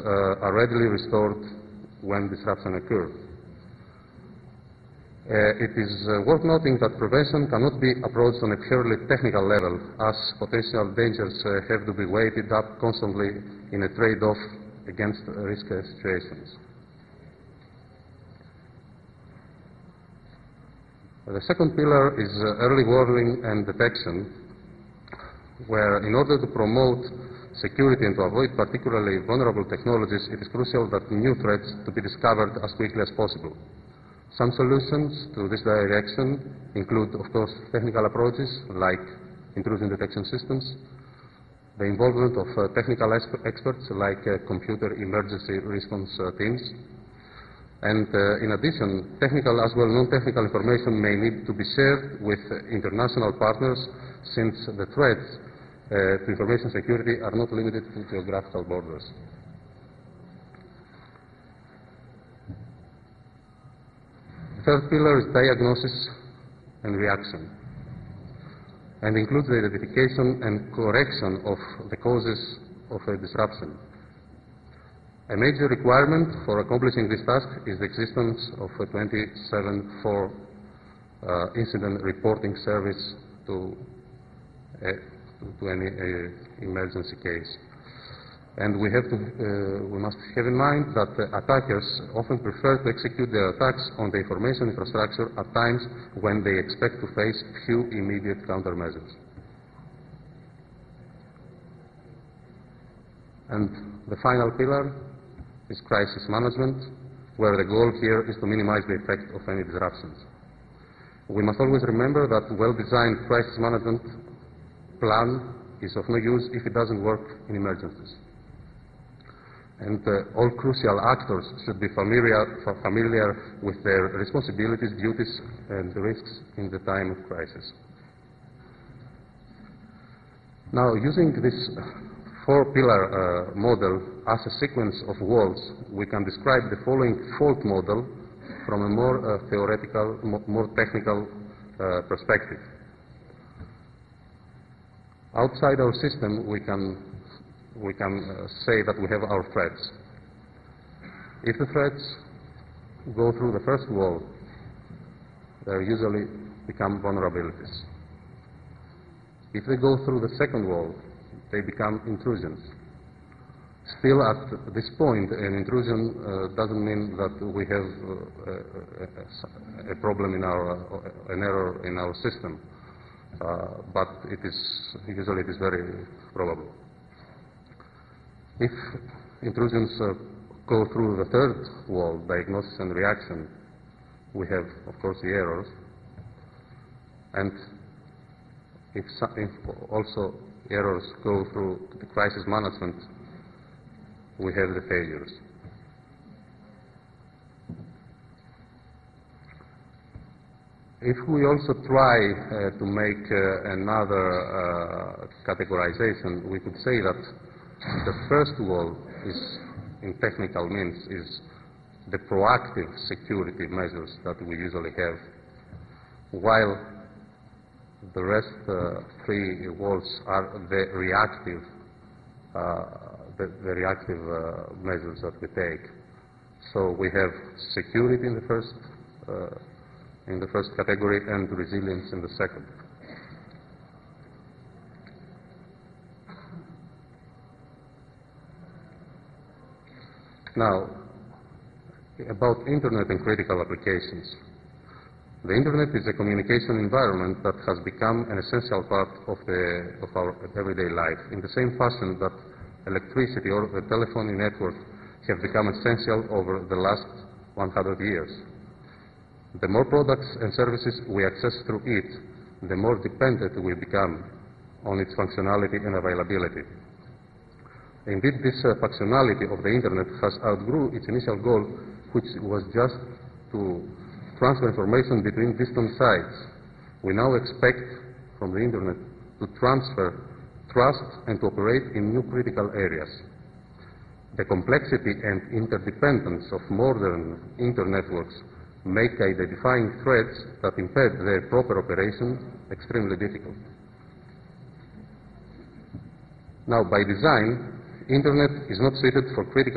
are readily restored when disruption occurs. It is worth noting that prevention cannot be approached on a purely technical level, as potential dangers have to be weighted up constantly in a trade-off against risk situations. The second pillar is early warning and detection, where in order to promote security and to avoid particularly vulnerable technologies, it is crucial that new threats to be discovered as quickly as possible. Some solutions to this direction include, of course, technical approaches like intrusion detection systems, the involvement of technical experts like computer emergency response teams, and in addition, technical as well non-technical information may need to be shared with international partners, since the threats to information security are not limited to geographical borders. The third pillar is diagnosis and reaction, and includes the identification and correction of the causes of a disruption. A major requirement for accomplishing this task is the existence of a 24/7 incident reporting service to any emergency case. And we must have in mind that attackers often prefer to execute their attacks on the information infrastructure at times when they expect to face few immediate countermeasures. And the final pillar is crisis management, where the goal here is to minimize the effect of any disruptions. We must always remember that well-designed crisis management plan is of no use if it doesn't work in emergencies. And all crucial actors should be familiar with their responsibilities, duties, and risks in the time of crisis. Now, using this four-pillar model as a sequence of walls, we can describe the following fault model from a more theoretical, more technical perspective. Outside our system, we can say that we have our threats. If the threats go through the first wall, they usually become vulnerabilities. If they go through the second wall, they become intrusions. Still, at this point, an intrusion doesn't mean that we have a problem in an error in our system, but usually it is very probable. If intrusions go through the third wall, diagnosis and reaction, we have, of course, the errors. And if also errors go through the crisis management, we have the failures. If we also try to make another categorization, we could say that the first wall is, in technical means, is the proactive security measures that we usually have, while the rest three walls are the reactive measures that we take. So we have security in the first category and resilience in the second. Now, about Internet and critical applications. The Internet is a communication environment that has become an essential part of our everyday life, in the same fashion that electricity or the telephony network have become essential over the last 100 years. The more products and services we access through it, the more dependent we become on its functionality and availability. Indeed, this functionality of the Internet has outgrew its initial goal, which was just to transfer information between distant sites. We now expect from the Internet to transfer trust and to operate in new critical areas. The complexity and interdependence of modern internetworks make identifying threats that impede their proper operation extremely difficult. Now, by design, Internet is not suited for critical